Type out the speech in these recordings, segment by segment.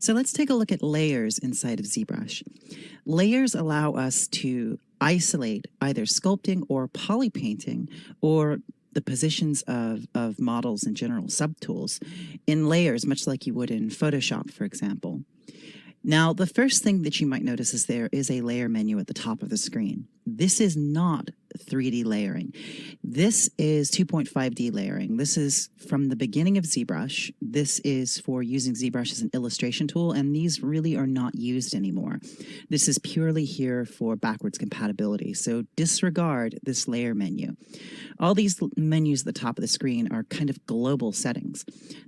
So let's take a look at layers inside of ZBrush. Layers allow us to isolate either sculpting or polypainting or the positions of models and general subtools in layers, much like you would in Photoshop, for example. Now, the first thing that you might notice is there is a layer menu at the top of the screen. This is not 3D layering. This is 2.5D layering. This is from the beginning of ZBrush. This is for using ZBrush as an illustration tool, and these really are not used anymore. This is purely here for backwards compatibility, so disregard this layer menu. All these menus at the top of the screen are kind of global settings.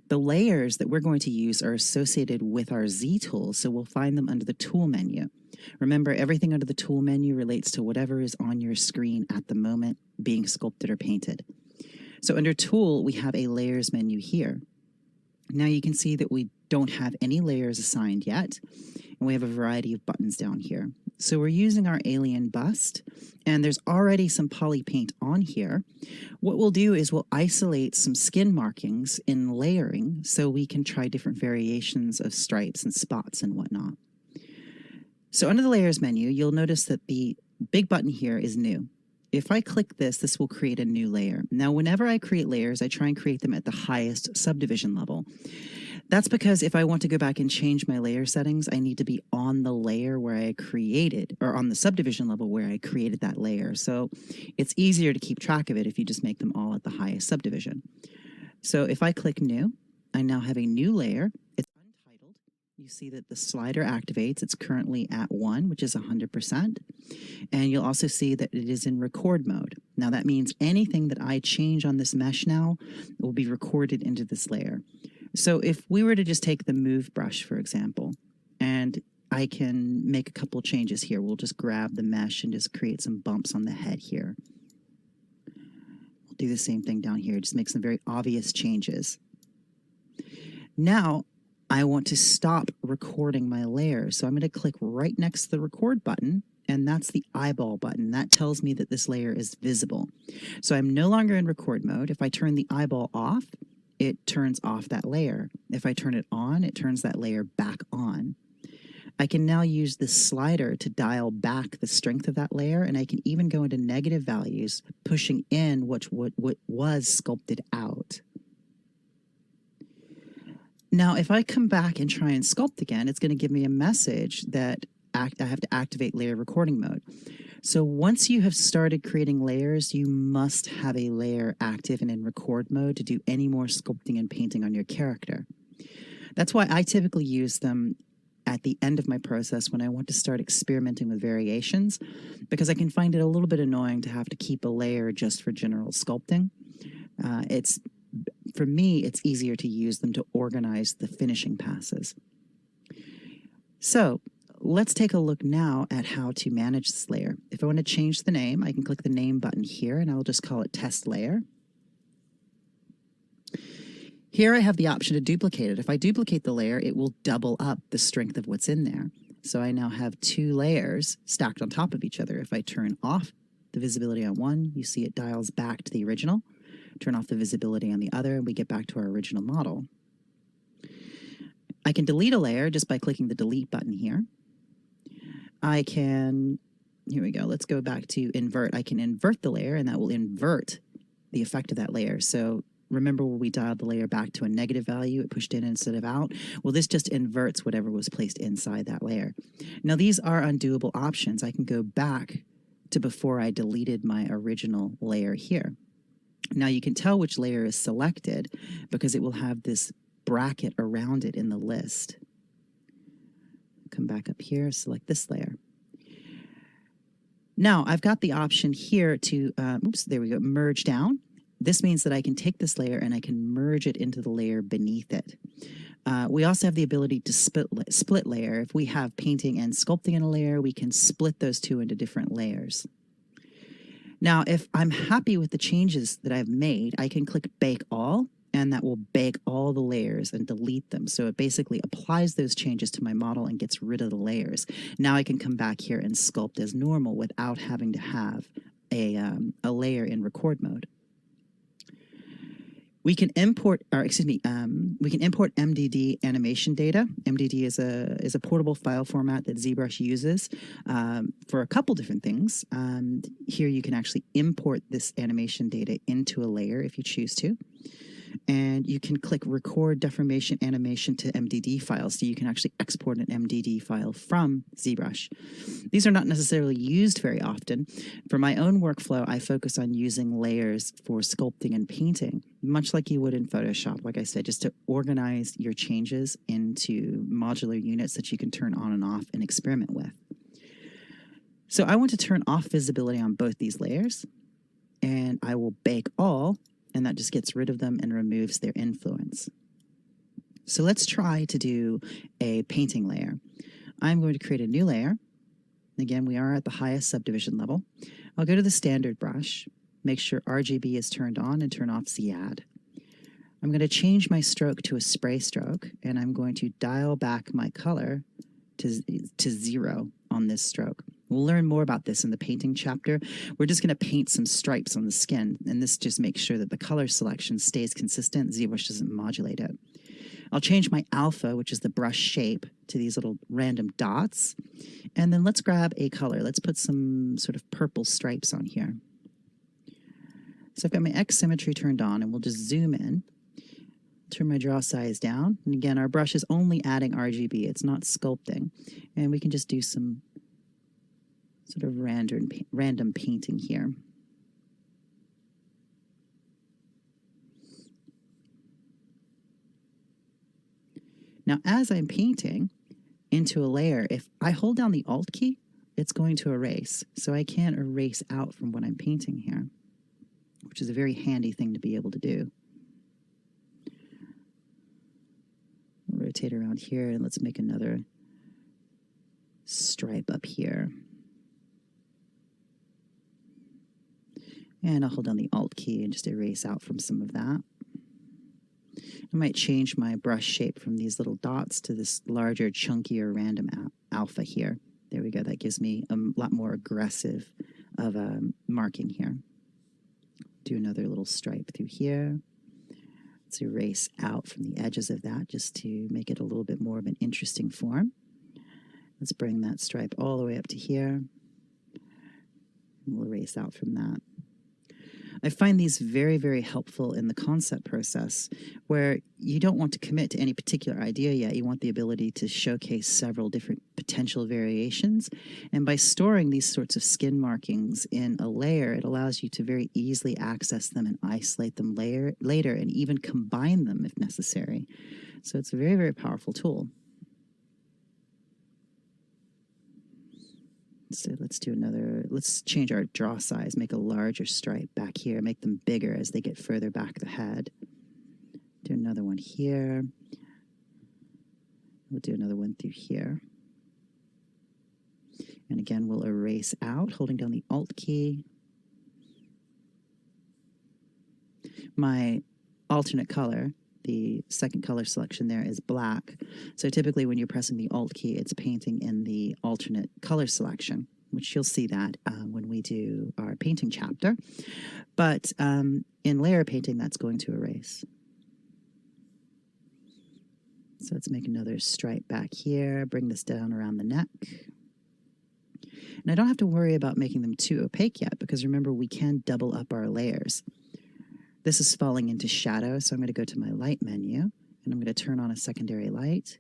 The layers that we're going to use are associated with our Z tools, so we'll find them under the tool menu. Remember, everything under the tool menu relates to whatever is on your screen at the moment being sculpted or painted. So under tool, we have a layers menu here. Now you can see that we don't have any layers assigned yet, and we have a variety of buttons down here. So we're using our alien bust, and there's already some poly paint on here. What we'll do is we'll isolate some skin markings in layering so we can try different variations of stripes and spots and whatnot. So under the layers menu, you'll notice that the big button here is new. If I click this, this will create a new layer. Now, whenever I create layers, I try and create them at the highest subdivision level. That's because if I want to go back and change my layer settings, I need to be on the layer where I created, or on the subdivision level where I created that layer. So it's easier to keep track of it if you just make them all at the highest subdivision. So if I click new, I now have a new layer. It's untitled. You see that the slider activates. It's currently at 1, which is 100%. And you'll also see that it is in record mode. Now that means anything that I change on this mesh now will be recorded into this layer. So if we were to just take the move brush, for example, and I can make a couple changes here. We'll just grab the mesh and just create some bumps on the head here. We'll do the same thing down here, just make some very obvious changes. Now, I want to stop recording my layer. So I'm going to click right next to the record button, and that's the eyeball button. That tells me that this layer is visible. So I'm no longer in record mode. If I turn the eyeball off, it turns off that layer. If I turn it on, it turns that layer back on. I can now use this slider to dial back the strength of that layer, and I can even go into negative values, pushing in what was sculpted out. Now, if I come back and try and sculpt again, it's going to give me a message that I have to activate layer recording mode. So once you have started creating layers, you must have a layer active and in record mode to do any more sculpting and painting on your character. That's why I typically use them at the end of my process when I want to start experimenting with variations, because I can find it a little bit annoying to have to keep a layer just for general sculpting. For me, it's easier to use them to organize the finishing passes. So let's take a look now at how to manage this layer. If I want to change the name, I can click the name button here, and I'll just call it test layer. Here I have the option to duplicate it. If I duplicate the layer, it will double up the strength of what's in there. So I now have 2 layers stacked on top of each other. If I turn off the visibility on one, you see it dials back to the original. Turn off the visibility on the other, and we get back to our original model. I can delete a layer just by clicking the delete button here. I can, here we go, let's go back to invert. I can invert the layer, and that will invert the effect of that layer. So remember when we dialed the layer back to a negative value, it pushed in instead of out? Well, this just inverts whatever was placed inside that layer. Now, these are undoable options. I can go back to before I deleted my original layer here. Now, you can tell which layer is selected because it will have this bracket around it in the list. Come back up here, select this layer. Now, I've got the option here to, there we go, merge down. This means that I can take this layer and I can merge it into the layer beneath it. We also have the ability to split layer. If we have painting and sculpting in a layer, we can split those two into different layers. Now, if I'm happy with the changes that I've made, I can click Bake All, and that will bake all the layers and delete them. So it basically applies those changes to my model and gets rid of the layers. Now I can come back here and sculpt as normal without having to have a layer in record mode. We can import, or excuse me, we can import MDD animation data. MDD is a portable file format that ZBrush uses for a couple different things. Here you can actually import this animation data into a layer if you choose to. And you can click record deformation animation to MDD files, so you can actually export an MDD file from ZBrush. These are not necessarily used very often. For my own workflow, I focus on using layers for sculpting and painting, much like you would in Photoshop, like I said, just to organize your changes into modular units that you can turn on and off and experiment with. So I want to turn off visibility on both these layers, and I will bake all, and that just gets rid of them and removes their influence. So let's try to do a painting layer. I'm going to create a new layer. Again, we are at the highest subdivision level. I'll go to the standard brush, make sure RGB is turned on and turn off Z-add. I'm going to change my stroke to a spray stroke, and I'm going to dial back my color to 0 on this stroke. We'll learn more about this in the painting chapter. We're just going to paint some stripes on the skin, and this just makes sure that the color selection stays consistent. ZBrush doesn't modulate it. I'll change my alpha, which is the brush shape, to these little random dots. And then let's grab a color. Let's put some sort of purple stripes on here. So I've got my X symmetry turned on, and we'll just zoom in. Turn my draw size down. And again, our brush is only adding RGB. It's not sculpting. And we can just do some sort of random painting here. Now, as I'm painting into a layer, if I hold down the Alt key, it's going to erase. So I can't erase out from what I'm painting here, which is a very handy thing to be able to do. We'll rotate around here, and let's make another stripe up here. And I'll hold down the Alt key and just erase out from some of that. I might change my brush shape from these little dots to this larger, chunkier, random alpha here. There we go. That gives me a lot more aggressive of a marking here. Do another little stripe through here. Let's erase out from the edges of that just to make it a little bit more of an interesting form. Let's bring that stripe all the way up to here. And we'll erase out from that. I find these very, very helpful in the concept process, where you don't want to commit to any particular idea yet. You want the ability to showcase several different potential variations. And by storing these sorts of skin markings in a layer, it allows you to very easily access them and isolate them later and even combine them if necessary. So it's a very, very powerful tool. So let's do another, let's change our draw size, make a larger stripe back here, make them bigger as they get further back the head. Do another one here. We'll do another one through here. And again, we'll erase out, holding down the Alt key. My alternate color, the second color selection there, is black. So typically when you're pressing the Alt key, it's painting in the alternate color selection, which you'll see that when we do our painting chapter. But in layer painting, that's going to erase. So let's make another stripe back here, bring this down around the neck. And I don't have to worry about making them too opaque yet, because remember, we can double up our layers. This is falling into shadow, so I'm going to go to my light menu, and I'm going to turn on a secondary light.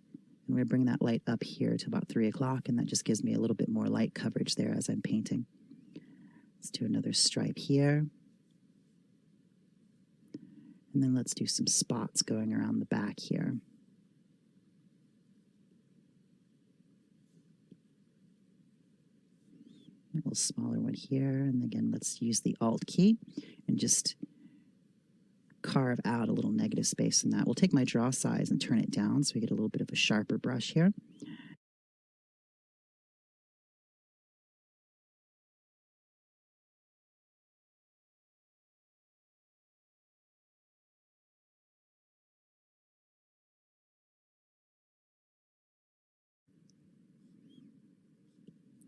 I'm going to bring that light up here to about 3 o'clock, and that just gives me a little bit more light coverage there as I'm painting. Let's do another stripe here. And then let's do some spots going around the back here. A little smaller one here, and again, let's use the Alt key and just carve out a little negative space in that. We'll take my draw size and turn it down so we get a little bit of a sharper brush here.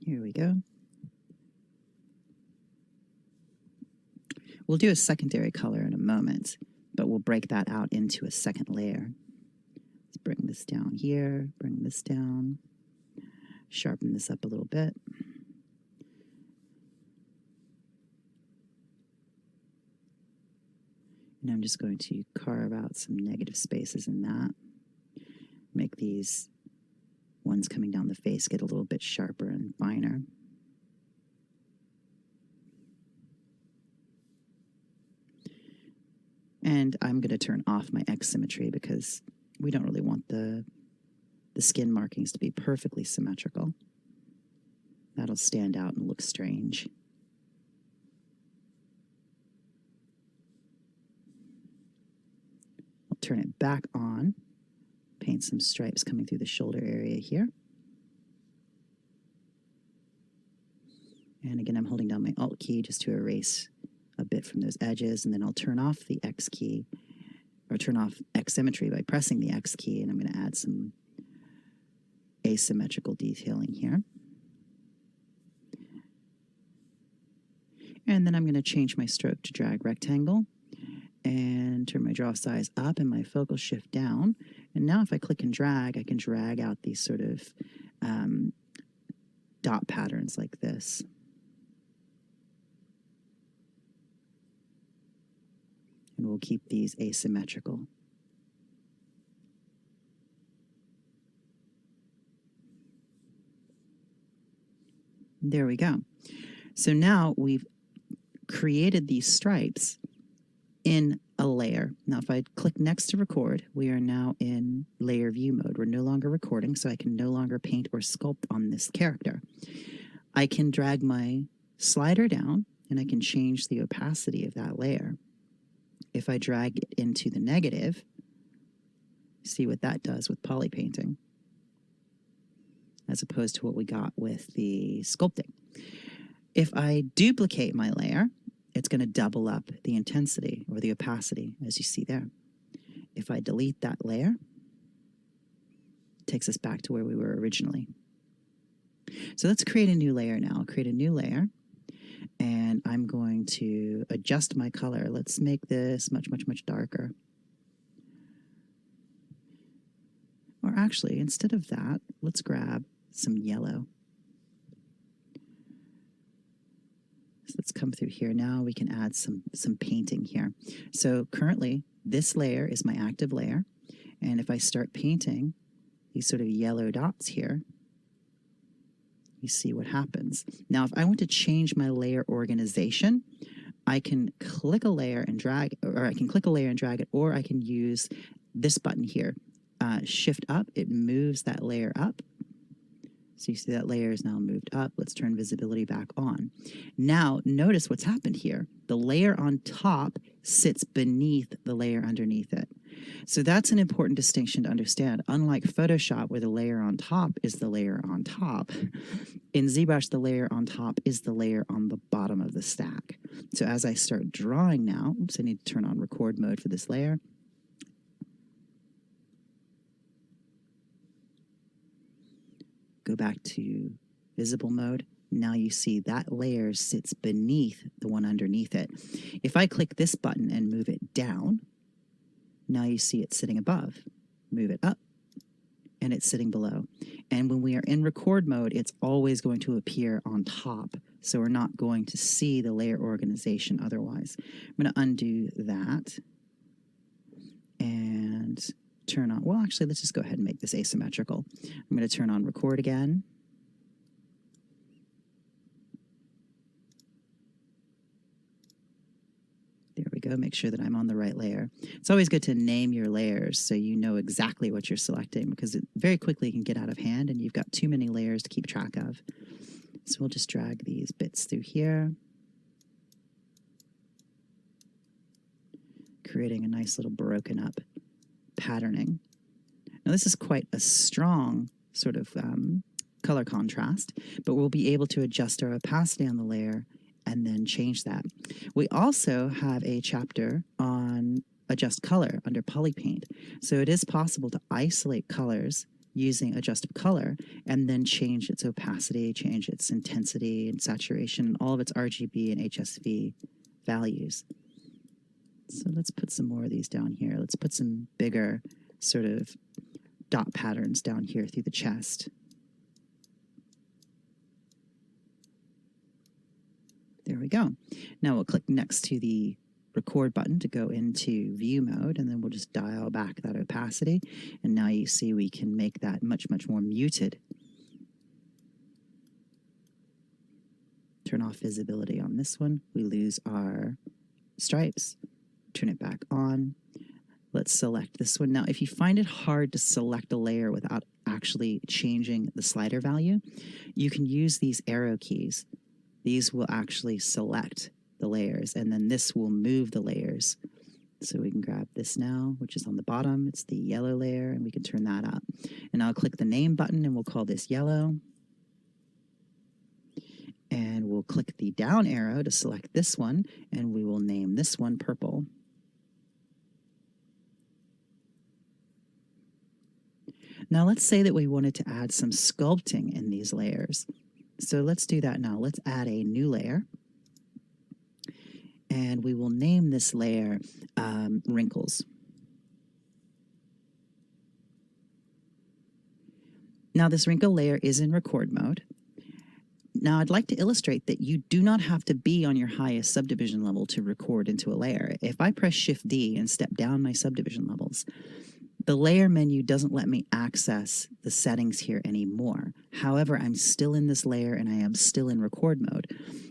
Here we go. We'll do a secondary color in a moment, but we'll break that out into a second layer. Let's bring this down here, bring this down, sharpen this up a little bit. And I'm just going to carve out some negative spaces in that. Make these ones coming down the face get a little bit sharper and finer. And I'm going to turn off my X symmetry because we don't really want the skin markings to be perfectly symmetrical. That'll stand out and look strange. I'll turn it back on, paint some stripes coming through the shoulder area here. And again, I'm holding down my Alt key just to erase a bit from those edges, and then I'll turn off the X key, or turn off X symmetry by pressing the X key, and I'm going to add some asymmetrical detailing here. And then I'm going to change my stroke to drag rectangle and turn my draw size up and my focal shift down. And now if I click and drag, I can drag out these sort of dot patterns like this. And we'll keep these asymmetrical. There we go. So now we've created these stripes in a layer. Now, if I click next to record, we are now in layer view mode. We're no longer recording, so I can no longer paint or sculpt on this character. I can drag my slider down and I can change the opacity of that layer. If I drag it into the negative, see what that does with polypainting, as opposed to what we got with the sculpting. If I duplicate my layer, it's going to double up the intensity or the opacity, as you see there. If I delete that layer, it takes us back to where we were originally. So let's create a new layer now. I'll create a new layer, and I'm going to adjust my color. Let's make this much, much, much darker. Or actually, instead of that, let's grab some yellow. So let's come through here. Now we can add some painting here. So currently, this layer is my active layer. And if I start painting these sort of yellow dots here, you see what happens. Now, if I want to change my layer organization, I can click a layer and drag, or I can click a layer and drag it, or I can use this button here. Shift up, it moves that layer up. So you see that layer is now moved up. Let's turn visibility back on. Now, notice what's happened here. The layer on top sits beneath the layer underneath it. So that's an important distinction to understand. Unlike Photoshop, where the layer on top is the layer on top, in ZBrush, the layer on top is the layer on the bottom of the stack. So as I start drawing now, oops, I need to turn on record mode for this layer. Go back to visible mode. Now you see that layer sits beneath the one underneath it. If I click this button and move it down, now you see it sitting above. Move it up, and it's sitting below. And when we are in record mode, it's always going to appear on top. So we're not going to see the layer organization otherwise. I'm going to undo that and turn on, well, actually, let's just go ahead and make this asymmetrical. I'm going to turn on record again. There we go. Make sure that I'm on the right layer. It's always good to name your layers so you know exactly what you're selecting, because it very quickly can get out of hand and you've got too many layers to keep track of. So we'll just drag these bits through here, creating a nice little broken up patterning. Now this is quite a strong sort of color contrast, but we'll be able to adjust our opacity on the layer and then change that. We also have a chapter on adjust color under Polypaint. So it is possible to isolate colors using adjust color and then change its opacity, change its intensity and saturation, all of its RGB and HSV values. So let's put some more of these down here. Let's put some bigger sort of dot patterns down here through the chest. There we go. Now we'll click next to the record button to go into view mode, and then we'll just dial back that opacity. And now you see we can make that much, much more muted. Turn off visibility on this one. We lose our stripes. Turn it back on. Let's select this one. Now, if you find it hard to select a layer without actually changing the slider value, you can use these arrow keys. These will actually select the layers, and then this will move the layers. So we can grab this now, which is on the bottom. It's the yellow layer, and we can turn that up. And I'll click the name button, and we'll call this yellow. And we'll click the down arrow to select this one, and we will name this one purple. Now let's say that we wanted to add some sculpting in these layers. So let's do that now. Let's add a new layer. And we will name this layer wrinkles. Now this wrinkle layer is in record mode. Now I'd like to illustrate that you do not have to be on your highest subdivision level to record into a layer. If I press Shift D and step down my subdivision levels, the layer menu doesn't let me access the settings here anymore. However, I'm still in this layer and I am still in record mode.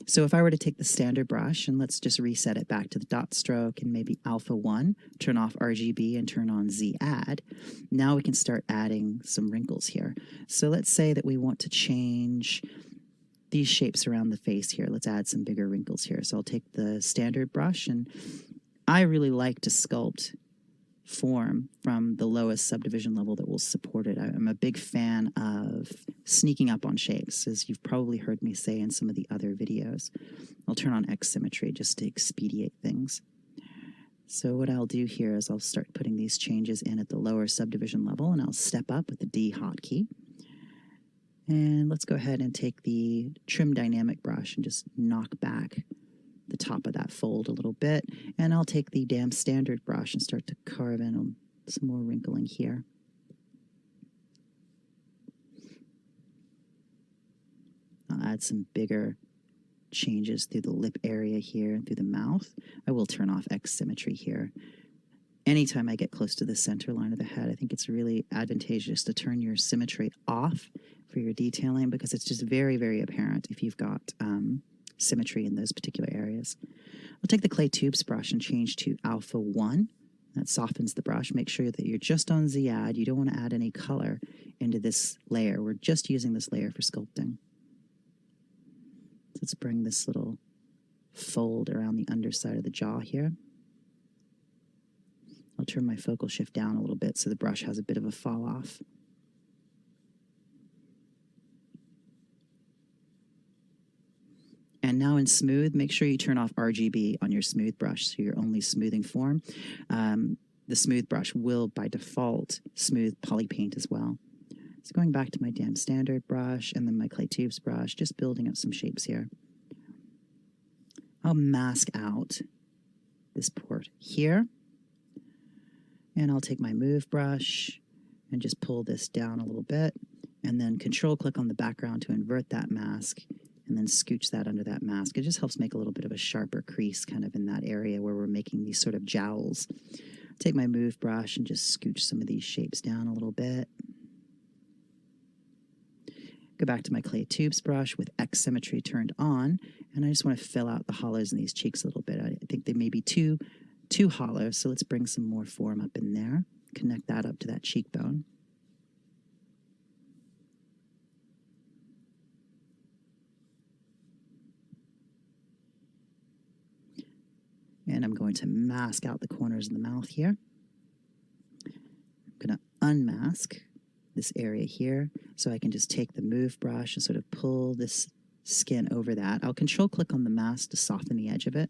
So if I were to take the standard brush and let's just reset it back to the dot stroke and maybe alpha 1, turn off RGB and turn on Z add, now we can start adding some wrinkles here. So let's say that we want to change these shapes around the face here. Let's add some bigger wrinkles here. So I'll take the standard brush, and I really like to sculpt form from the lowest subdivision level that will support it. I'm a big fan of sneaking up on shapes, as you've probably heard me say in some of the other videos. I'll turn on X symmetry just to expedite things. So what I'll do here is I'll start putting these changes in at the lower subdivision level, and I'll step up with the D hotkey. And let's go ahead and take the trim dynamic brush and just knock back the top of that fold a little bit. And I'll take the damn standard brush and start to carve in some more wrinkling here. I'll add some bigger changes through the lip area here and through the mouth. I will turn off X symmetry here. Anytime I get close to the center line of the head, I think it's really advantageous to turn your symmetry off for your detailing, because it's just very, very apparent if you've got symmetry in those particular areas. I'll take the clay tubes brush and change to alpha 1. That softens the brush. Make sure that you're just on Z add. You don't want to add any color into this layer. We're just using this layer for sculpting. So let's bring this little fold around the underside of the jaw here. I'll turn my focal shift down a little bit so the brush has a bit of a fall off. And now in smooth, make sure you turn off RGB on your smooth brush, so you're only smoothing form. The smooth brush will, by default, smooth polypaint as well. So going back to my damn standard brush and then my clay tubes brush, just building up some shapes here. I'll mask out this port here. And I'll take my move brush and just pull this down a little bit, and then control click on the background to invert that mask, and then scooch that under that mask. It just helps make a little bit of a sharper crease kind of in that area where we're making these sort of jowls. Take my move brush and just scooch some of these shapes down a little bit. Go back to my clay tubes brush with X symmetry turned on, and I just want to fill out the hollows in these cheeks a little bit. I think they may be too hollow, so let's bring some more form up in there. Connect that up to that cheekbone. And I'm going to mask out the corners of the mouth here. I'm going to unmask this area here, so I can just take the move brush and sort of pull this skin over that. I'll control click on the mask to soften the edge of it.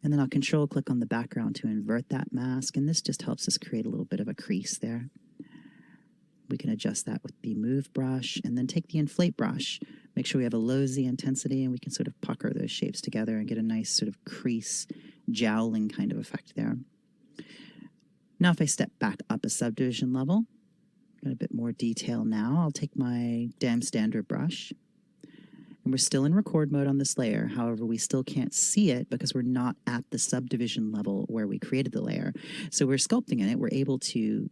And then I'll control click on the background to invert that mask, and this just helps us create a little bit of a crease there. We can adjust that with the move brush, and then take the inflate brush. Make sure we have a low Z intensity, and we can sort of pucker those shapes together and get a nice sort of crease jowling kind of effect there. Now if I step back up a subdivision level, got a bit more detail now, I'll take my dam standard brush. And we're still in record mode on this layer. However, we still can't see it because we're not at the subdivision level where we created the layer. So we're sculpting in it. We're able to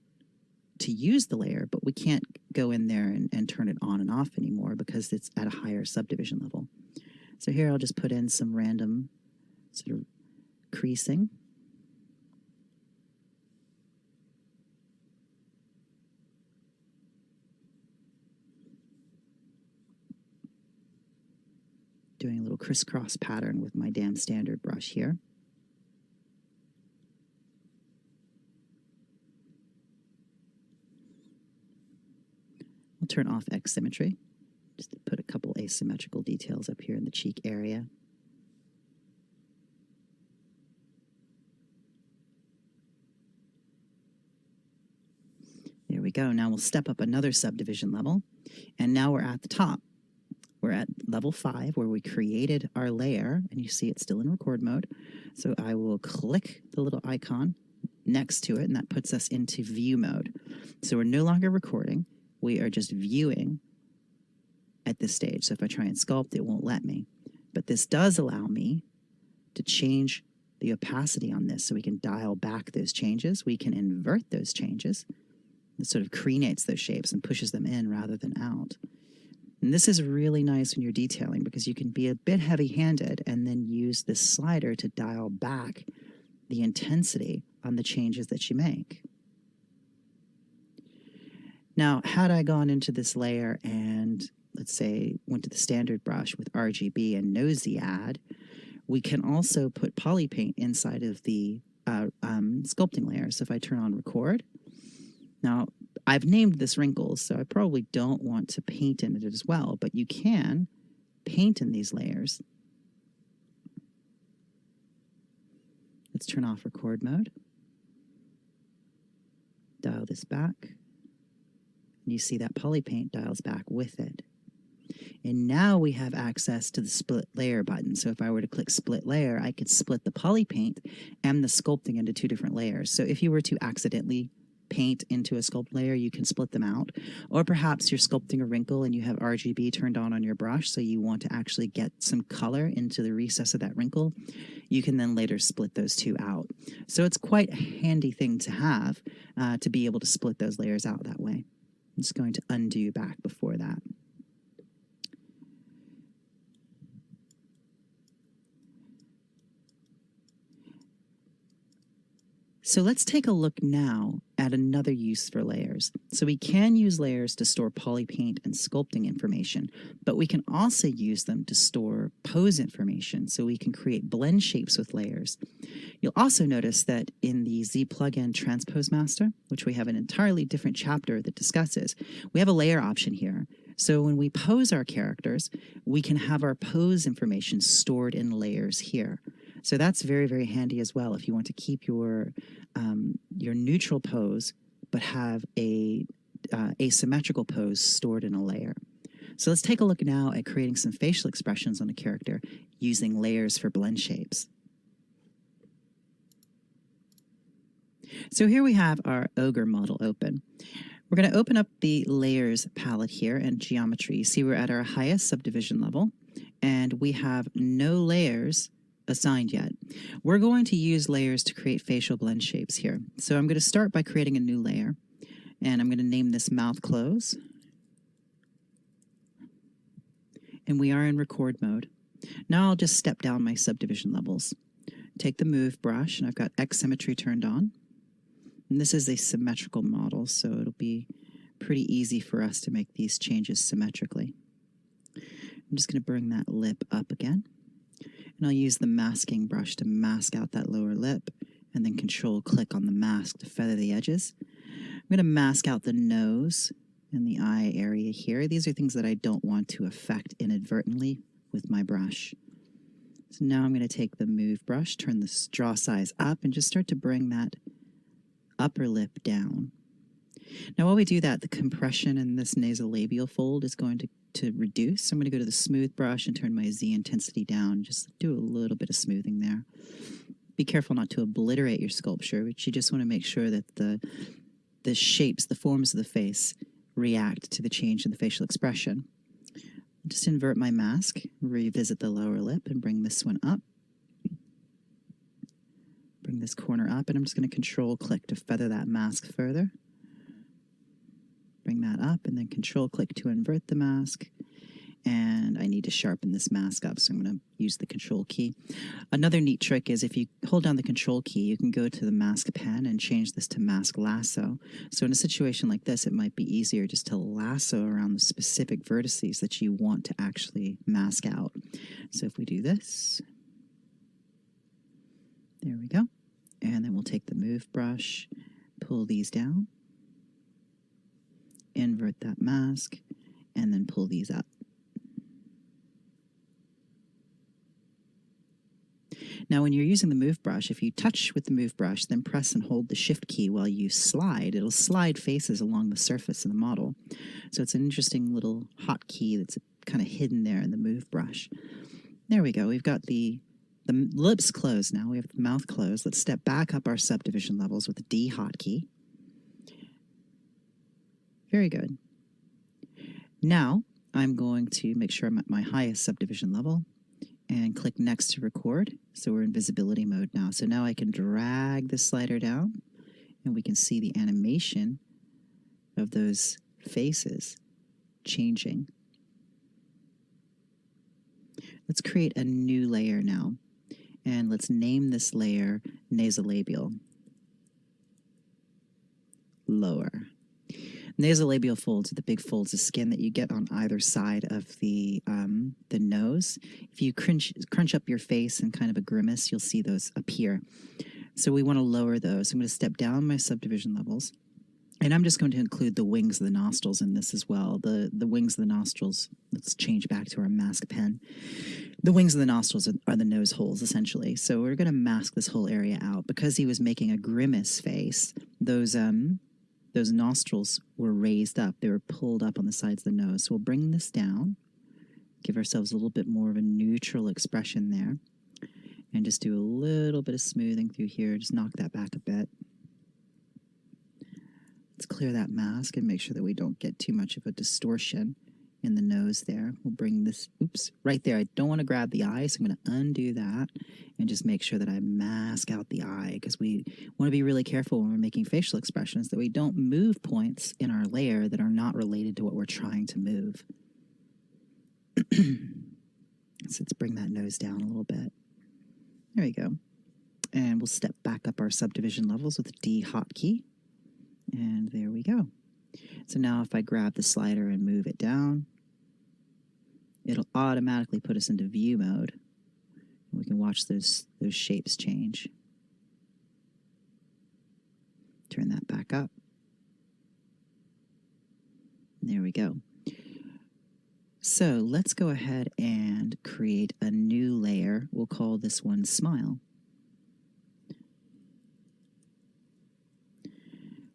use the layer, but we can't go in there and turn it on and off anymore because it's at a higher subdivision level. So here I'll just put in some random sort of creasing. Doing a little crisscross pattern with my dam standard brush here. I'll turn off X symmetry, just to put a couple asymmetrical details up here in the cheek area. There we go. Now we'll step up another subdivision level, and now we're at the top. We're at level 5 where we created our layer, and you see it's still in record mode. So I will click the little icon next to it, and that puts us into view mode. So we're no longer recording. We are just viewing at this stage. So if I try and sculpt, it won't let me. But this does allow me to change the opacity on this so we can dial back those changes. We can invert those changes. It sort of creates those shapes and pushes them in rather than out. And this is really nice when you're detailing because you can be a bit heavy-handed and then use this slider to dial back the intensity on the changes that you make. Now, had I gone into this layer and, let's say, went to the standard brush with RGB and no Z-add, we can also put Polypaint inside of the sculpting layer. So if I turn on record, now, I've named this wrinkles, so I probably don't want to paint in it as well, but you can paint in these layers. Let's turn off record mode. Dial this back. And you see that Polypaint dials back with it. And now we have access to the split layer button. So if I were to click split layer, I could split the Polypaint and the sculpting into 2 different layers. So if you were to accidentally paint into a sculpt layer, you can split them out. Or perhaps you're sculpting a wrinkle and you have RGB turned on your brush, so you want to actually get some color into the recess of that wrinkle. You can then later split those 2 out. So it's quite a handy thing to have to be able to split those layers out that way. I'm just going to undo back before that. So let's take a look now at another use for layers. So we can use layers to store Polypaint and sculpting information, but we can also use them to store pose information, so we can create blend shapes with layers. You'll also notice that in the Z plugin Transpose Master, which we have an entirely different chapter that discusses, we have a layer option here. So when we pose our characters, we can have our pose information stored in layers here. So that's very, very handy as well if you want to keep your neutral pose but have a asymmetrical pose stored in a layer. So let's take a look now at creating some facial expressions on a character using layers for blend shapes. So here we have our ogre model open. We're going to open up the layers palette here and geometry. You see we're at our highest subdivision level and we have no layers assigned yet. We're going to use layers to create facial blend shapes here. So I'm going to start by creating a new layer, and I'm going to name this mouth close. And we are in record mode. Now I'll just step down my subdivision levels. Take the move brush, and I've got X symmetry turned on. And this is a symmetrical model, so it'll be pretty easy for us to make these changes symmetrically. I'm just going to bring that lip up again. And I'll use the masking brush to mask out that lower lip, and then Control-click on the mask to feather the edges. I'm going to mask out the nose and the eye area here. These are things that I don't want to affect inadvertently with my brush. So now I'm going to take the move brush, turn the draw size up, and just start to bring that upper lip down. Now while we do that, the compression in this nasolabial fold is going to reduce. So I'm going to go to the smooth brush and turn my Z intensity down, just do a little bit of smoothing there. be careful not to obliterate your sculpture, but you just want to make sure that the shapes, the forms of the face react to the change in the facial expression. Just invert my mask, revisit the lower lip, and bring this one up. Bring this corner up, and I'm just going to Control-click to feather that mask further. Bring that up, and then Control-click to invert the mask. And I need to sharpen this mask up, so I'm going to use the Control key. Another neat trick is if you hold down the Control key, you can go to the mask pen and change this to mask lasso. So in a situation like this, it might be easier just to lasso around the specific vertices that you want to actually mask out. So if we do this, there we go. And then we'll take the move brush, pull these down, invert that mask, and then pull these up. Now, when you're using the move brush, if you touch with the move brush, then press and hold the shift key while you slide, it'll slide faces along the surface of the model. So it's an interesting little hotkey that's kind of hidden there in the move brush. There we go. We've got the lips closed now. We have the mouth closed. Let's step back up our subdivision levels with the D hotkey. Very good. Now, I'm going to make sure I'm at my highest subdivision level and click next to record. So we're in visibility mode now. So now I can drag the slider down and we can see the animation of those faces changing. Let's create a new layer now. And let's name this layer nasolabial. Lower. Nasolabial folds are the big folds of skin that you get on either side of the nose. If you crunch up your face in kind of a grimace, you'll see those appear. So we want to lower those. I'm going to step down my subdivision levels. And I'm just going to include the wings of the nostrils in this as well. The wings of the nostrils, let's change back to our mask pen. The wings of the nostrils are the nose holes, essentially. So we're going to mask this whole area out. Because he was making a grimace face, those nostrils were raised up. They were pulled up on the sides of the nose. So we'll bring this down, give ourselves a little bit more of a neutral expression there, and just do a little bit of smoothing through here. Just knock that back a bit. Let's clear that mask and make sure that we don't get too much of a distortion in the nose there. We'll bring this, oops, right there. I don't want to grab the eye, so I'm going to undo that and just make sure that I mask out the eye, because we want to be really careful when we're making facial expressions that we don't move points in our layer that are not related to what we're trying to move. So let's bring that nose down a little bit. There we go. And we'll step back up our subdivision levels with the D hotkey. And there we go. So now if I grab the slider and move it down, it'll automatically put us into view mode. We can watch those shapes change. Turn that back up. There we go. So let's go ahead and create a new layer. We'll call this one Smile.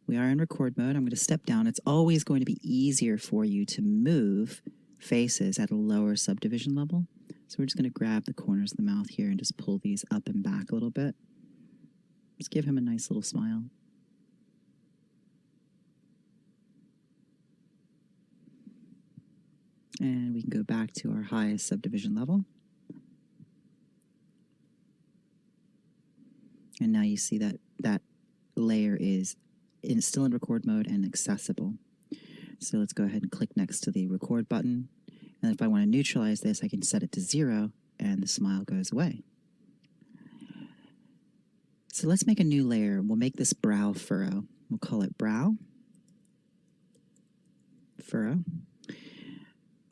We are in record mode. I'm going to step down. It's always going to be easier for you to move faces at a lower subdivision level. So we're just going to grab the corners of the mouth here and just pull these up and back a little bit. Just give him a nice little smile. And we can go back to our highest subdivision level. And now you see that that layer is still in record mode and accessible. So let's go ahead and click next to the record button. And if I want to neutralize this, I can set it to 0 and the smile goes away. So let's make a new layer. We'll make this brow furrow. We'll call it brow furrow.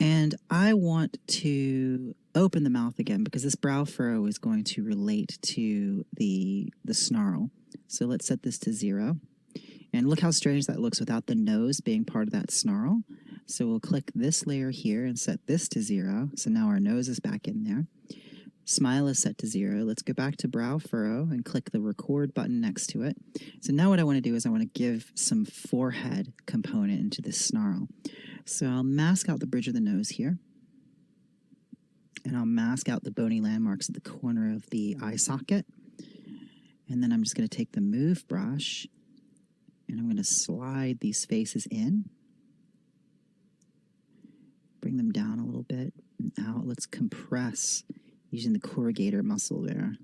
And I want to open the mouth again because this brow furrow is going to relate to the snarl. So let's set this to 0. And look how strange that looks without the nose being part of that snarl. So we'll click this layer here and set this to 0. So now our nose is back in there. Smile is set to 0. Let's go back to brow furrow and click the record button next to it. So now what I want to do is I want to give some forehead component into this snarl. So I'll mask out the bridge of the nose here. And I'll mask out the bony landmarks at the corner of the eye socket. And then I'm just going to take the move brush and I'm going to slide these faces in. Bring them down a little bit and out. Let's compress using the corrugator muscle there,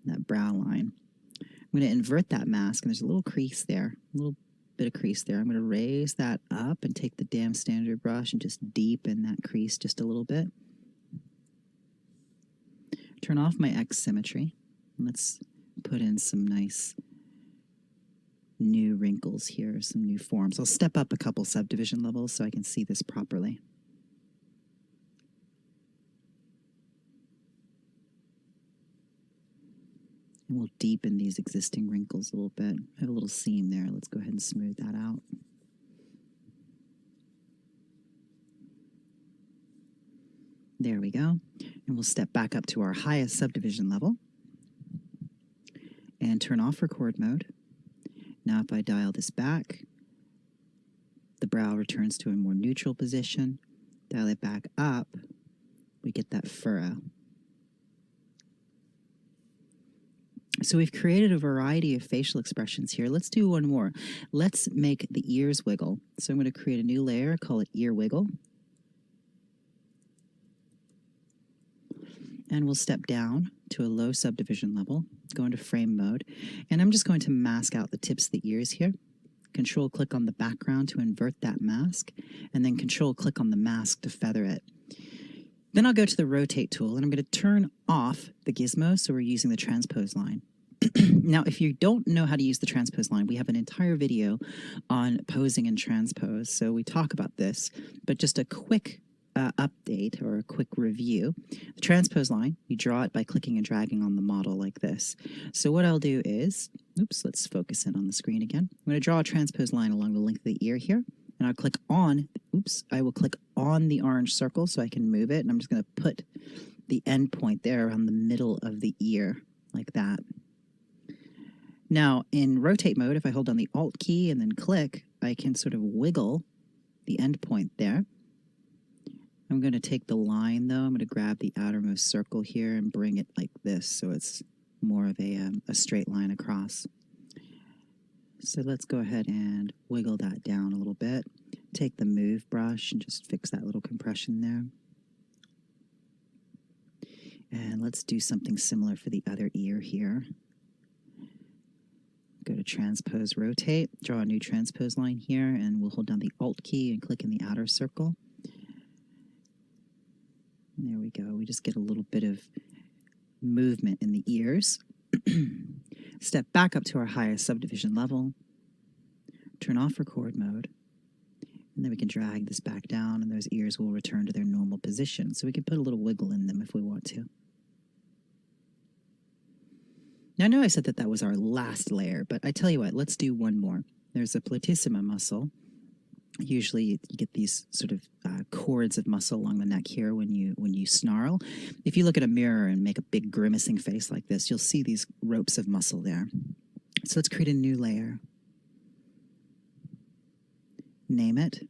that brow line. I'm going to invert that mask, and there's a little crease there, a little bit of crease there. I'm going to raise that up and take the damn standard brush and just deepen that crease just a little bit. Turn off my X symmetry. Let's put in some nice new wrinkles here, some new forms. I'll step up a couple subdivision levels so I can see this properly. And we'll deepen these existing wrinkles a little bit. I have a little seam there. Let's go ahead and smooth that out. There we go. And we'll step back up to our highest subdivision level and turn off record mode. Now if I dial this back, the brow returns to a more neutral position. Dial it back up, we get that furrow. So we've created a variety of facial expressions here. Let's do one more. Let's make the ears wiggle. So I'm going to create a new layer, call it ear wiggle. And we'll step down to a low subdivision level, go into frame mode, and I'm just going to mask out the tips of the ears here. Control click on the background to invert that mask, and then control click on the mask to feather it. Then I'll go to the rotate tool, and I'm going to turn off the gizmo, so we're using the transpose line. Now, if you don't know how to use the transpose line, we have an entire video on posing and transpose, so we talk about this, but just a quick update or a quick review. The transpose line, you draw it by clicking and dragging on the model like this. So what I'll do is, oops, let's focus in on the screen again. I'm going to draw a transpose line along the length of the ear here, and I'll click on, I will click on the orange circle so I can move it, and I'm just going to put the end point there around the middle of the ear, like that. Now, in rotate mode, if I hold down the Alt key and then click, I can sort of wiggle the end point there. I'm going to take the line, though. I'm going to grab the outermost circle here and bring it like this so it's more of a straight line across. So let's go ahead and wiggle that down a little bit. Take the move brush and just fix that little compression there. And let's do something similar for the other ear here. Go to transpose rotate, draw a new transpose line here, and we'll hold down the Alt key and click in the outer circle. And there we go. We just get a little bit of movement in the ears. Step back up to our highest subdivision level. Turn off record mode. And then we can drag this back down, and those ears will return to their normal position. So we can put a little wiggle in them if we want to. Now, I know I said that that was our last layer, but I tell you what, let's do one more. There's a platysma muscle. Usually you get these sort of cords of muscle along the neck here when you snarl. If you look at a mirror and make a big grimacing face like this, you'll see these ropes of muscle there. So let's create a new layer. Name it.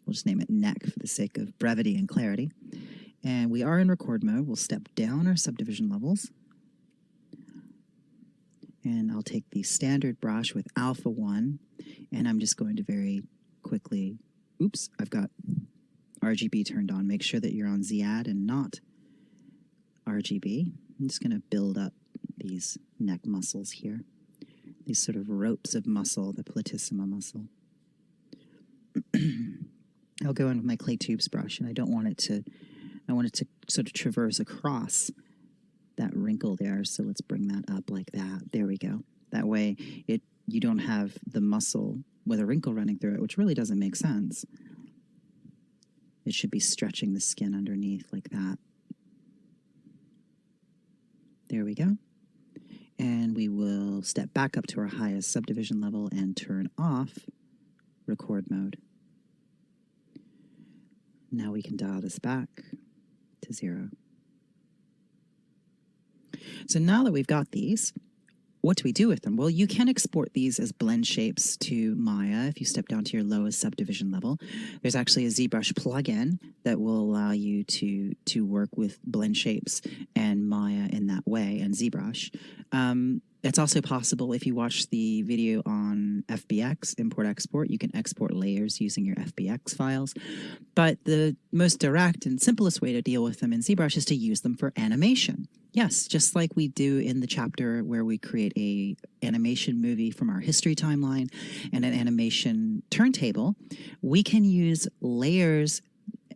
We'll just name it neck for the sake of brevity and clarity. And we are in record mode. We'll step down our subdivision levels. And I'll take the standard brush with alpha 1, and I'm just going to very quickly, oops, I've got RGB turned on. Make sure that you're on ZAD and not RGB. I'm just going to build up these neck muscles here, these sort of ropes of muscle, the platysma muscle. I'll go in with my clay tubes brush, and I want it to sort of traverse across that wrinkle there, so let's bring that up like that. There we go. That way you don't have the muscle with a wrinkle running through it, which really doesn't make sense. It should be stretching the skin underneath like that. There we go. And we will step back up to our highest subdivision level and turn off record mode. Now we can dial this back to 0. So now that we've got these, what do we do with them? Well, you can export these as blend shapes to Maya. If you step down to your lowest subdivision level, there's actually a ZBrush plugin that will allow you to work with blend shapes and Maya in that way, and ZBrush. It's also possible if you watch the video on FBX, import export, you can export layers using your FBX files. But the most direct and simplest way to deal with them in ZBrush is to use them for animation. Yes, just like we do in the chapter where we create a animation movie from our history timeline and an animation turntable, we can use layers,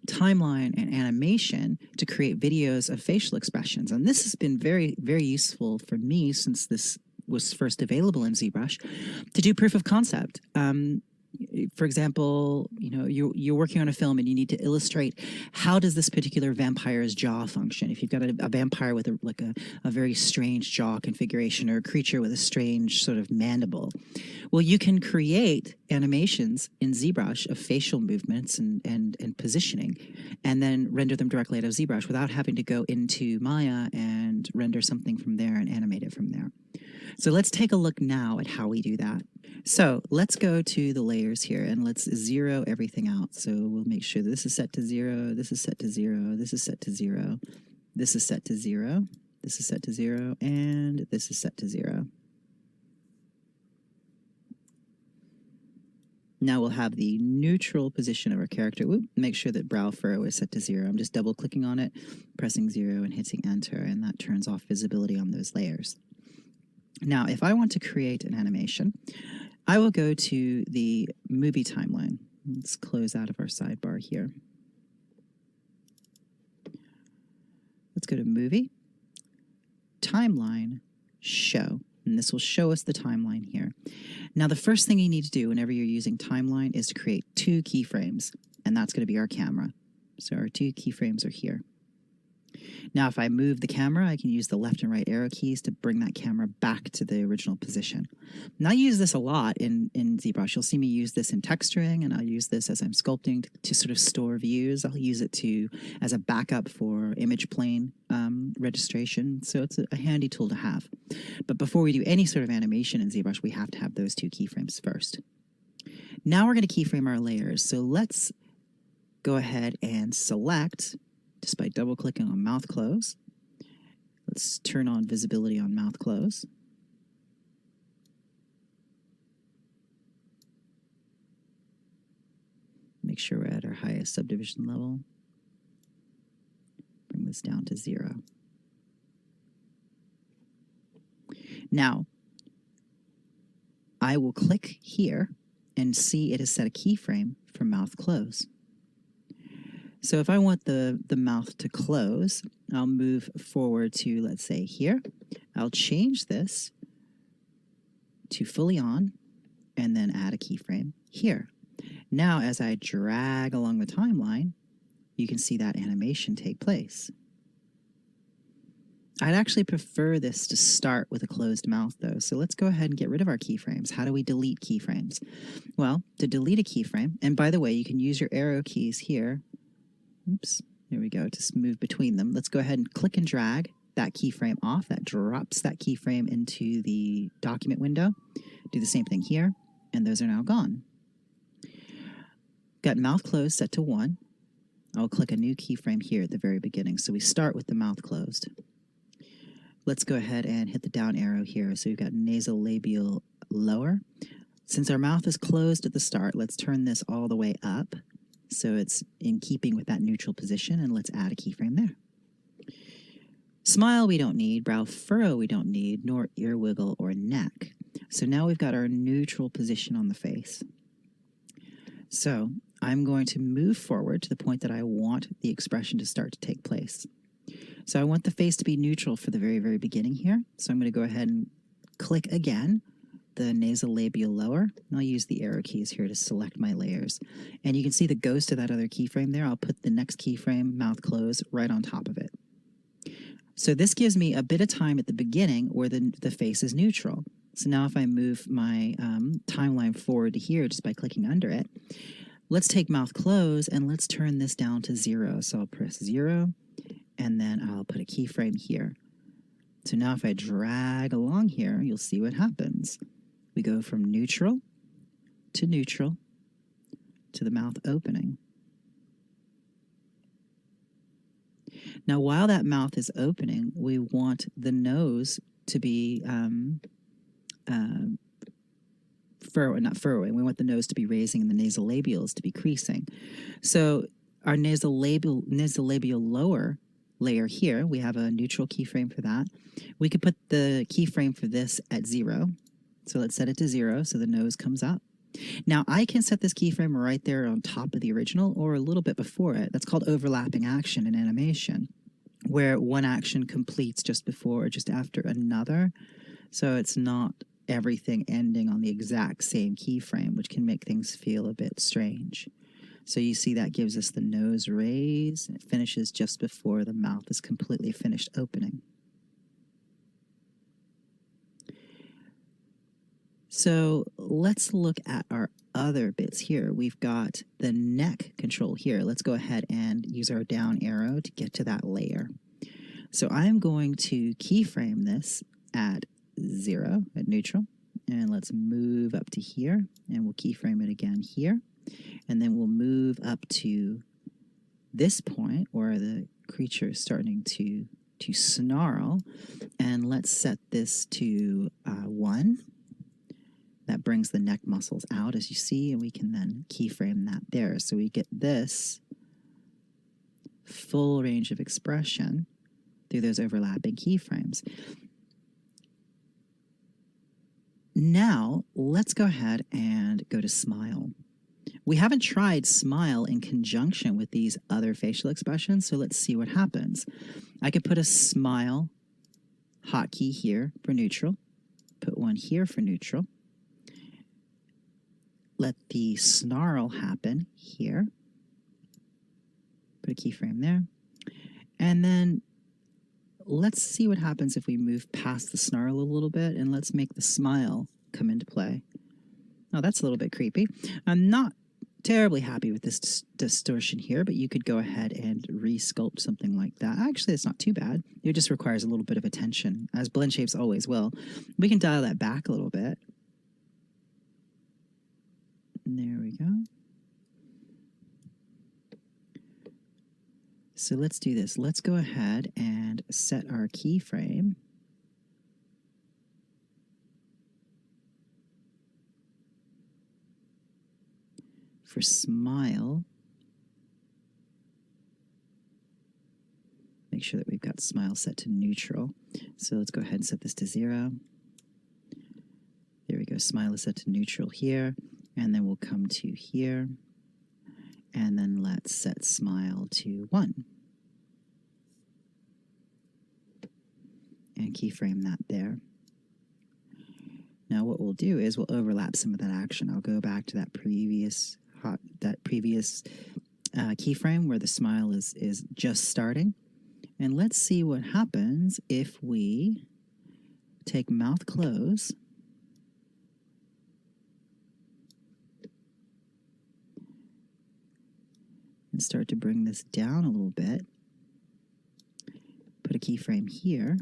timeline, and animation to create videos of facial expressions. And this has been very, very useful for me since this was first available in ZBrush to do proof of concept. For example, you're working on a film and you need to illustrate how does this particular vampire's jaw function. If you've got a vampire with a very strange jaw configuration, or a creature with a strange sort of mandible, well, you can create animations in ZBrush of facial movements and positioning, and then render them directly out of ZBrush without having to go into Maya and render something from there and animate it from there. So let's take a look now at how we do that. So let's go to the layers here and let's zero everything out. So we'll make sure this is set to 0, this is set to 0, this is set to 0, this is set to 0, this is set to 0, and this is set to 0. Now we'll have the neutral position of our character. Make sure that brow furrow is set to 0. I'm just double clicking on it, pressing 0 and hitting enter, and that turns off visibility on those layers. Now, if I want to create an animation, I will go to the movie timeline. Let's close out of our sidebar here. Let's go to movie, timeline, show. And this will show us the timeline here. Now, the first thing you need to do whenever you're using timeline is to create 2 keyframes, and that's going to be our camera. So our 2 keyframes are here. Now, if I move the camera, I can use the left and right arrow keys to bring that camera back to the original position. And I use this a lot in ZBrush. You'll see me use this in texturing, and I'll use this as I'm sculpting to sort of store views. I'll use it as a backup for image plane registration. So it's a handy tool to have. But before we do any sort of animation in ZBrush, we have to have those 2 keyframes first. Now we're going to keyframe our layers. So let's go ahead and select, just by double-clicking on mouth close. Let's turn on visibility on mouth close. Make sure we're at our highest subdivision level. Bring this down to 0. Now, I will click here and see it has set a keyframe for mouth close. So if I want the mouth to close, I'll move forward to, let's say, here. I'll change this to fully on, and then add a keyframe here. Now, as I drag along the timeline, you can see that animation take place. I'd actually prefer this to start with a closed mouth, though. So let's go ahead and get rid of our keyframes. How do we delete keyframes? Well, to delete a keyframe, and by the way, you can use your arrow keys here. Oops, there we go, to move between them. Let's go ahead and click and drag that keyframe off. That drops that keyframe into the document window. Do the same thing here, and those are now gone. Got mouth closed set to 1. I'll click a new keyframe here at the very beginning. So we start with the mouth closed. Let's go ahead and hit the down arrow here. So we've got nasolabial lower. Since our mouth is closed at the start, let's turn this all the way up so it's in keeping with that neutral position, and let's add a keyframe there. Smile we don't need, brow furrow we don't need, nor ear wiggle or neck. So now we've got our neutral position on the face. So I'm going to move forward to the point that I want the expression to start to take place. So I want the face to be neutral for the very, very beginning here. So I'm going to go ahead and click again the nasolabial lower, and I'll use the arrow keys here to select my layers. And you can see the ghost of that other keyframe there. I'll put the next keyframe, mouth close, right on top of it. So this gives me a bit of time at the beginning where the face is neutral. So now if I move my timeline forward to here just by clicking under it, let's take mouth close and let's turn this down to 0. So I'll press 0, and then I'll put a keyframe here. So now if I drag along here, you'll see what happens. We go from neutral to the mouth opening. Now, while that mouth is opening, we want the nose to be not furrowing. We want the nose to be raising and the nasolabials to be creasing. So our nasolabial lower layer here, we have a neutral keyframe for that. We could put the keyframe for this at 0. So let's set it to 0 so the nose comes up. Now I can set this keyframe right there on top of the original or a little bit before it. That's called overlapping action in animation, where one action completes just before or just after another. So it's not everything ending on the exact same keyframe, which can make things feel a bit strange. So you see that gives us the nose raise, and it finishes just before the mouth is completely finished opening. So let's look at our other bits here. We've got the neck control here. Let's go ahead and use our down arrow to get to that layer. So I'm going to keyframe this at 0, at neutral, and let's move up to here, and we'll keyframe it again here, and then we'll move up to this point where the creature is starting to snarl, and let's set this to 1. That brings the neck muscles out, as you see, and we can then keyframe that there. So we get this full range of expression through those overlapping keyframes. Now, let's go ahead and go to smile. We haven't tried smile in conjunction with these other facial expressions, so let's see what happens. I could put a smile hotkey here for neutral, put one here for neutral. Let the snarl happen here. Put a keyframe there. And then let's see what happens if we move past the snarl a little bit, and let's make the smile come into play. Oh, that's a little bit creepy. I'm not terribly happy with this distortion here, but you could go ahead and re-sculpt something like that. Actually, it's not too bad. It just requires a little bit of attention, as blend shapes always will. We can dial that back a little bit. There we go. So let's do this. Let's go ahead and set our keyframe for smile. Make sure that we've got smile set to neutral. So let's go ahead and set this to 0. There we go. Smile is set to neutral here. And then we'll come to here. And then let's set smile to 1. And keyframe that there. Now what we'll do is we'll overlap some of that action. I'll go back to that previous keyframe where the smile is just starting. And let's see what happens if we take mouth close and start to bring this down a little bit. Put a keyframe here.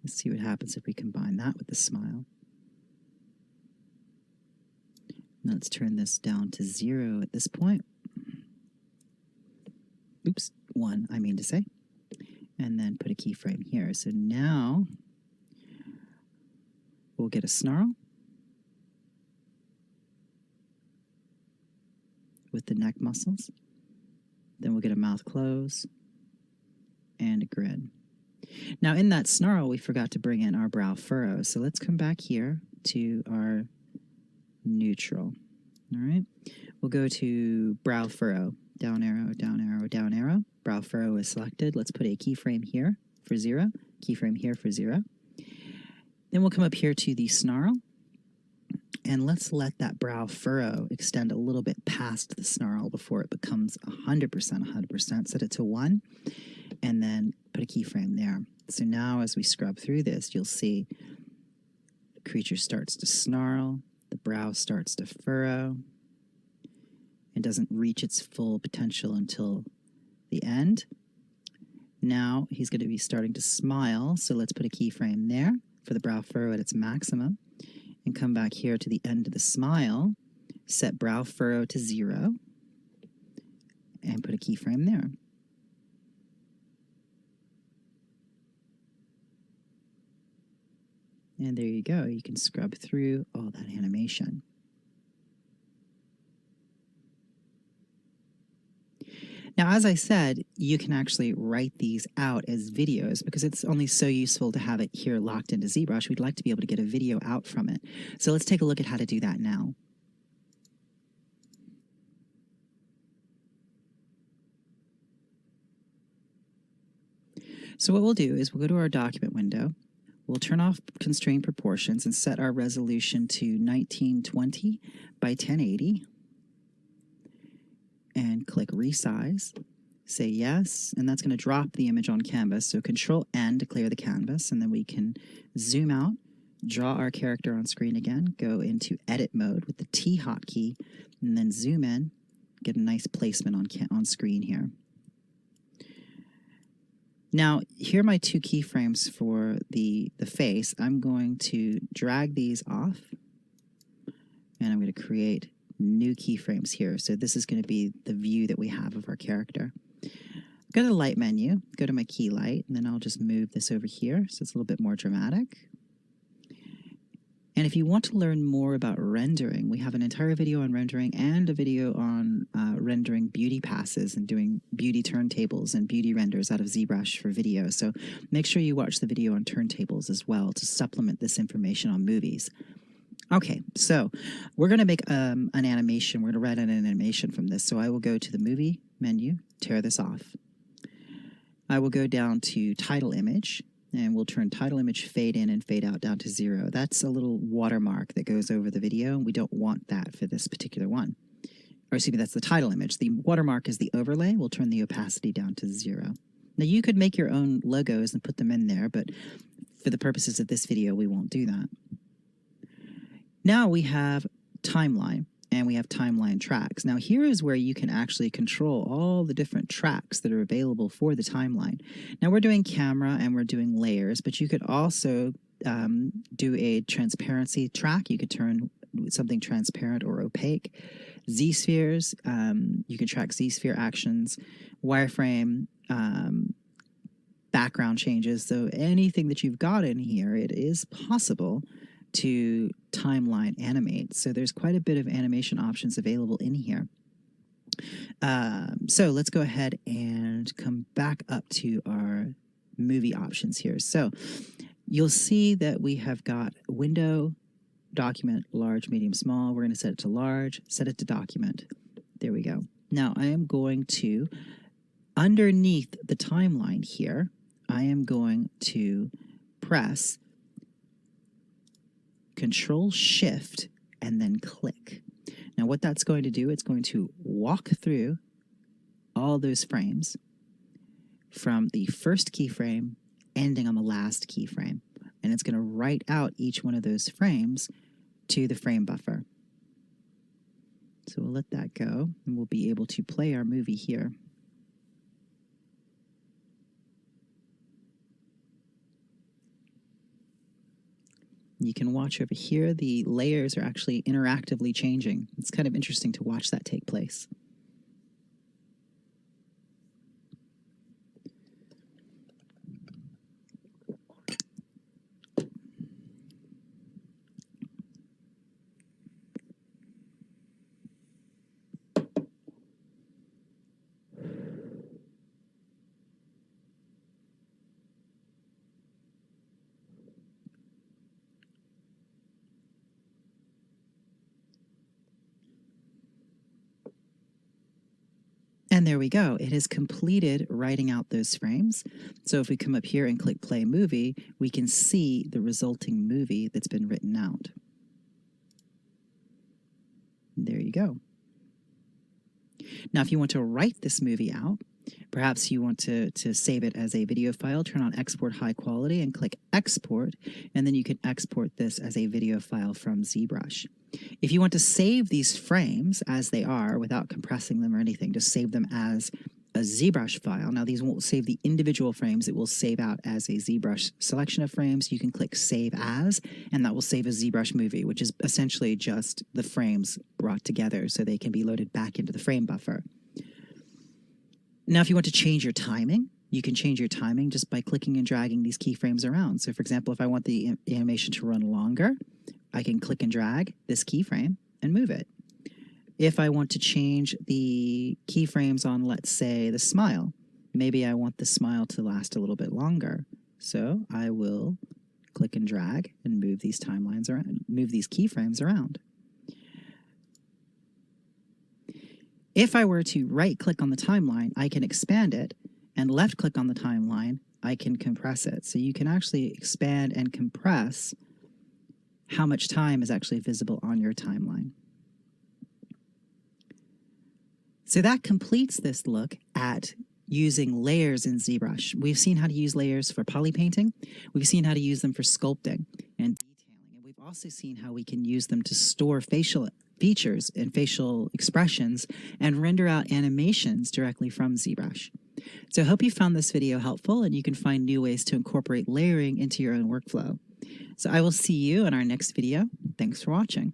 Let's see what happens if we combine that with the smile. Now let's turn this down to 0 at this point. Oops, 1, I mean to say. And then put a keyframe here. So now we'll get a snarl with the neck muscles. Then we'll get a mouth close and a grin. Now in that snarl, we forgot to bring in our brow furrow. So let's come back here to our neutral. All right. We'll go to brow furrow. Down arrow, down arrow, down arrow. Brow furrow is selected. Let's put a keyframe here for 0. Keyframe here for 0. Then we'll come up here to the snarl. And let's let that brow furrow extend a little bit past the snarl before it becomes 100%. Set it to 1. And then put a keyframe there. So now as we scrub through this, you'll see the creature starts to snarl, the brow starts to furrow. It doesn't reach its full potential until the end. Now he's going to be starting to smile, so let's put a keyframe there for the brow furrow at its maximum, and come back here to the end of the smile, set brow furrow to 0, and put a keyframe there. And there you go. You can scrub through all that animation. Now, as I said, you can actually write these out as videos because it's only so useful to have it here locked into ZBrush. We'd like to be able to get a video out from it. So let's take a look at how to do that now. So what we'll do is we'll go to our document window. We'll turn off constraint proportions and set our resolution to 1920 by 1080. And click resize. Say yes, and that's going to drop the image on canvas. So Control-N to clear the canvas, and then we can zoom out, draw our character on screen again, go into edit mode with the T hotkey, and then zoom in, get a nice placement on screen here. Now, here are my 2 keyframes for the face. I'm going to drag these off, and I'm going to create new keyframes here. So this is going to be the view that we have of our character. Go to the light menu, go to my key light, and then I'll just move this over here so it's a little bit more dramatic. And if you want to learn more about rendering, we have an entire video on rendering and a video on rendering beauty passes and doing beauty turntables and beauty renders out of ZBrush for video. So make sure you watch the video on turntables as well to supplement this information on movies. Okay, so we're going to make an animation. We're going to write an animation from this. So I will go to the movie menu, tear this off. I will go down to title image, and we'll turn title image fade in and fade out down to 0. That's a little watermark that goes over the video, and we don't want that for this particular one. Or excuse me, that's the title image. The watermark is the overlay. We'll turn the opacity down to 0. Now you could make your own logos and put them in there, but for the purposes of this video, we won't do that. Now we have timeline, and we have timeline tracks. Now here is where you can actually control all the different tracks that are available for the timeline. Now we're doing camera and we're doing layers, but you could also do a transparency track. You could turn something transparent or opaque. Z-spheres, you can track Z-sphere actions, wireframe, background changes. So anything that you've got in here, it is possible to timeline animate. So there's quite a bit of animation options available in here. So let's go ahead and come back up to our movie options here. So you'll see that we have got window, document, large, medium, small. We're going to set it to large, set it to document. There we go. Now I am going to, underneath the timeline here, I am going to press Control-Shift and then click. Now what that's going to do, it's going to walk through all those frames from the first keyframe ending on the last keyframe. And it's going to write out each one of those frames to the frame buffer. So we'll let that go, and we'll be able to play our movie here. You can watch over here, the layers are actually interactively changing. It's kind of interesting to watch that take place. And there we go. It has completed writing out those frames. So if we come up here and click play movie, we can see the resulting movie that's been written out. There you go. Now, if you want to write this movie out, perhaps you want to save it as a video file, turn on export high quality and click export, and then you can export this as a video file from ZBrush. If you want to save these frames as they are without compressing them or anything, just save them as a ZBrush file. Now these won't save the individual frames, it will save out as a ZBrush selection of frames. You can click Save As, and that will save a ZBrush movie, which is essentially just the frames brought together so they can be loaded back into the frame buffer. Now if you want to change your timing, you can change your timing just by clicking and dragging these keyframes around. So for example, if I want the animation to run longer, I can click and drag this keyframe and move it. If I want to change the keyframes on, let's say, the smile, maybe I want the smile to last a little bit longer. So I will click and drag and move these timelines around, move these keyframes around. If I were to right-click on the timeline, I can expand it, and left-click on the timeline, I can compress it. So you can actually expand and compress how much time is actually visible on your timeline. So that completes this look at using layers in ZBrush. We've seen how to use layers for polypainting. We've seen how to use them for sculpting and detailing. And we've also seen how we can use them to store facial features and facial expressions and render out animations directly from ZBrush. So I hope you found this video helpful and you can find new ways to incorporate layering into your own workflow. So I will see you in our next video. Thanks for watching.